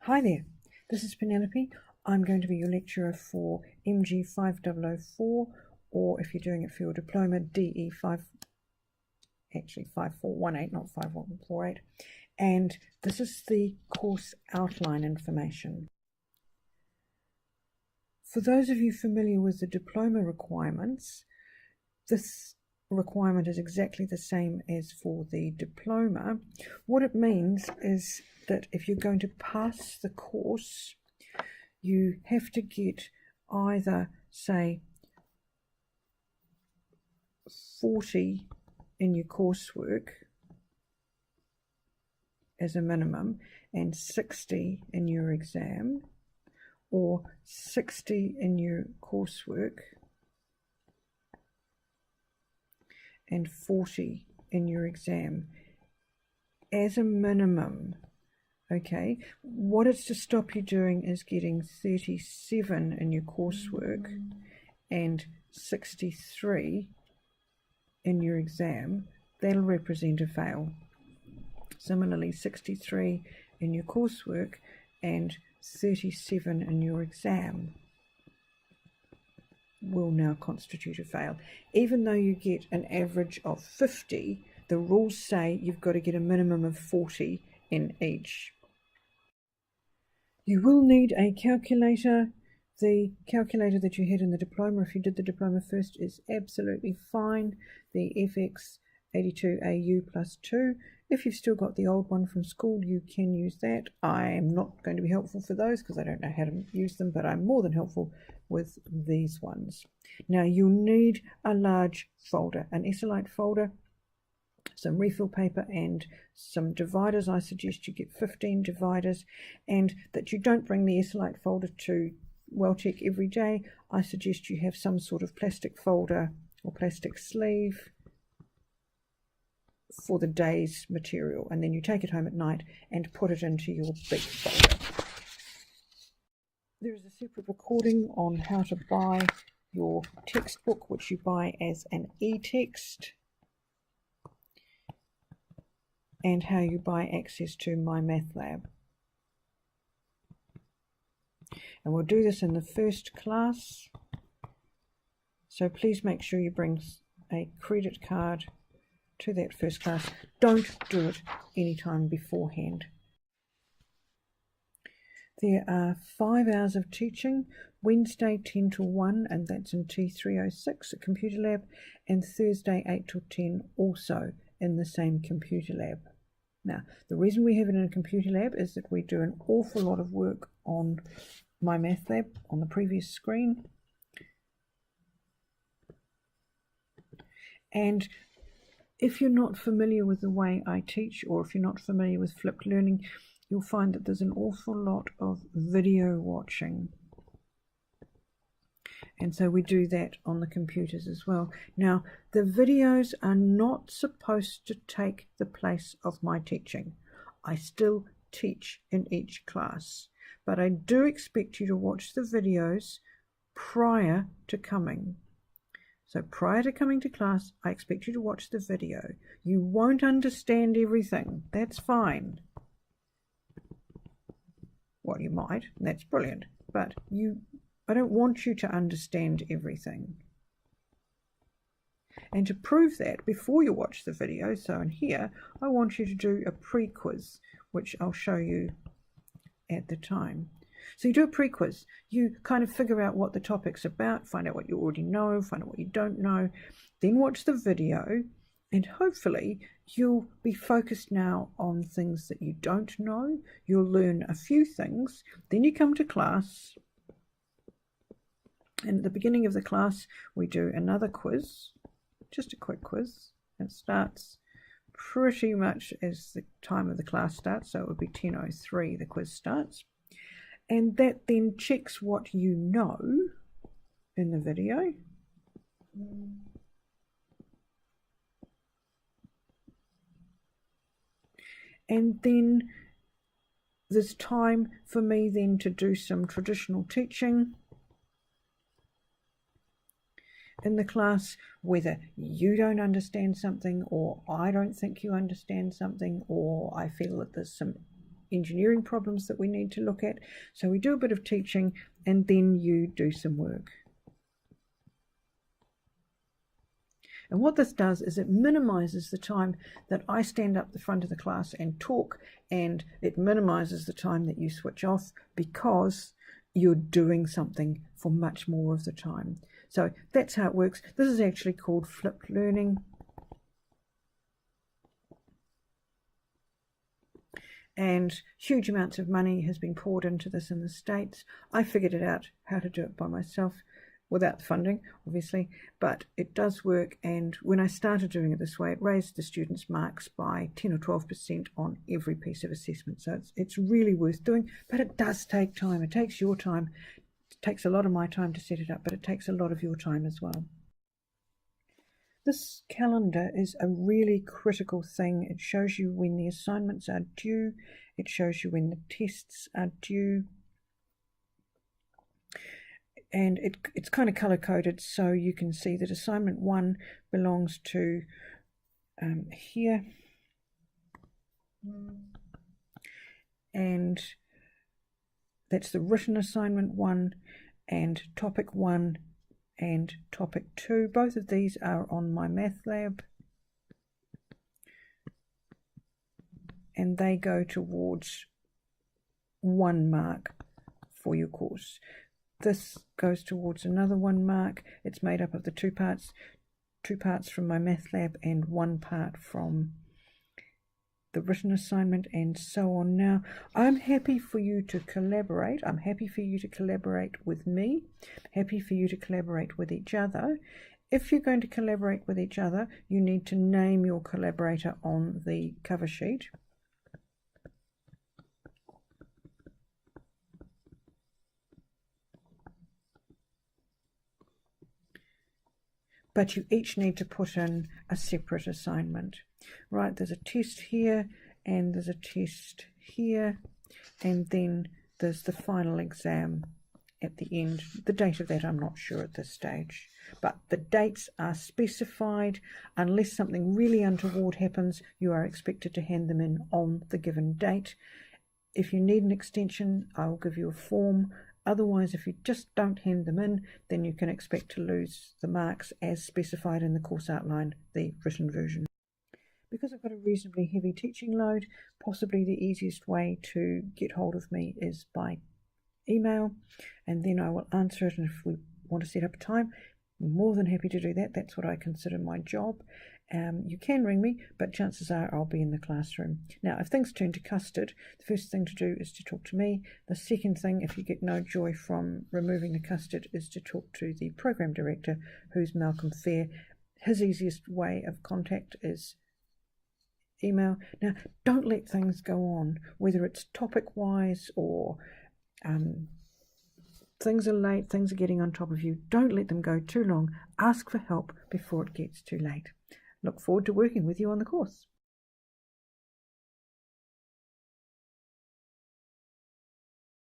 Hi there, this is Penelope. I'm going to be your lecturer for Mg5004, or if you're doing it for your diploma, DE5, actually 5418, not 5148. And this is the course outline information. For those of you familiar with the diploma requirements, this requirement is exactly the same as for the diploma. What it means is that if you're going to pass the course, you have to get either, say, 40 in your coursework as a minimum and 60 in your exam, or 60 in your coursework and 40 in your exam as a minimum. Okay, what it's to stop you doing is getting 37 in your coursework and 63 in your exam. That'll represent a fail. Similarly, 63 in your coursework and 37 in your exam will now constitute a fail. Even though you get an average of 50, the rules say you've got to get a minimum of 40 in each. You will need a calculator. The calculator that you had in the diploma, if you did the diploma first, is absolutely fine. The FX82AU plus 2. If you've still got the old one from school, you can use that. I am not going to be helpful for those because I don't know how to use them, but I'm more than helpful with these ones. Now you'll need a large folder, an Esselite folder, some refill paper and some dividers. I suggest you get 15 dividers, and that you don't bring the Esselite folder to Welltech every day. I suggest you have some sort of plastic folder or plastic sleeve for the day's material, and then you take it home at night and put it into your big folder. There is a separate recording on how to buy your textbook, which you buy as an e-text, and how you buy access to mymathlab. And we'll do this in the first class, so please make sure you bring a credit card to that first class. Don't do it anytime beforehand. There are 5 hours of teaching, Wednesday 10 till 1, and that's in T306, a computer lab, and Thursday 8 till 10, also in the same computer lab. Now, the reason we have it in a computer lab is that we do an awful lot of work on mymathlab on the previous screen. And if you're not familiar with the way I teach, or if you're not familiar with flipped learning, you'll find that there's an awful lot of video watching. And so we do that on the computers as well. Now, the videos are not supposed to take the place of my teaching. I still teach in each class, but I do expect you to watch the videos prior to coming. So prior to coming to class, I expect you to watch the video. You won't understand everything. That's fine. Well, you might, and that's brilliant, but I don't want you to understand everything. And to prove that, before you watch the video, so in here, I want you to do a pre-quiz, which I'll show you at the time. So you do a pre-quiz. You kind of figure out what the topic's about, find out what you already know, find out what you don't know, then watch the video, and hopefully you'll be focused now on things that you don't know. You'll learn a few things. Then you come to class, and at the beginning of the class we do another quiz, just a quick quiz. It starts pretty much as the time of the class starts, so it would be 10:03 the quiz starts. And that then checks what you know in the video. And then there's time for me then to do some traditional teaching in the class, whether you don't understand something, or I don't think you understand something, or I feel that there's some engineering problems that we need to look at. So we do a bit of teaching and then you do some work. And what this does is it minimizes the time that I stand up the front of the class and talk, and it minimizes the time that you switch off because you're doing something for much more of the time. So that's how it works. This is actually called flipped learning. And huge amounts of money has been poured into this in the States. I figured it out how to do it by myself without the funding, obviously, but it does work. And when I started doing it this way, it raised the students' marks by 10 or 12% on every piece of assessment. So it's really worth doing, but it does take time. It takes your time. It takes a lot of my time to set it up, but it takes a lot of your time as well. This calendar is a really critical thing. It shows you when the assignments are due. It shows you when the tests are due. And it's kind of color-coded, so you can see that assignment 1 belongs to here. And that's the written assignment 1 and topic 1 and topic 2. Both of these are on mymathlab. And they go towards 1 mark for your course. This goes towards another 1 mark. It's made up of the 2 parts from mymathlab and 1 part from the written assignment, and so on. Now, I'm happy for you to collaborate. I'm happy for you to collaborate with me. Happy for you to collaborate with each other. If you're going to collaborate with each other, you need to name your collaborator on the cover sheet. But you each need to put in a separate assignment. Right, there's a test here, and there's a test here, and then there's the final exam at the end. The date of that I'm not sure at this stage, but the dates are specified. Unless something really untoward happens, you are expected to hand them in on the given date. If you need an extension, I will give you a form. Otherwise, if you just don't hand them in, then you can expect to lose the marks as specified in the course outline, the written version. Because I've got a reasonably heavy teaching load, possibly the easiest way to get hold of me is by email, and then I will answer it. And if we want to set up a time, I'm more than happy to do that. That's what I consider my job. You can ring me, but chances are I'll be in the classroom. Now, if things turn to custard, the first thing to do is to talk to me. The second thing, if you get no joy from removing the custard, is to talk to the program director, who's Malcolm Fair. His easiest way of contact is email. Now, don't let things go on, whether it's topic-wise or things are late, things are getting on top of you. Don't let them go too long. Ask for help before it gets too late. Look forward to working with you on the course.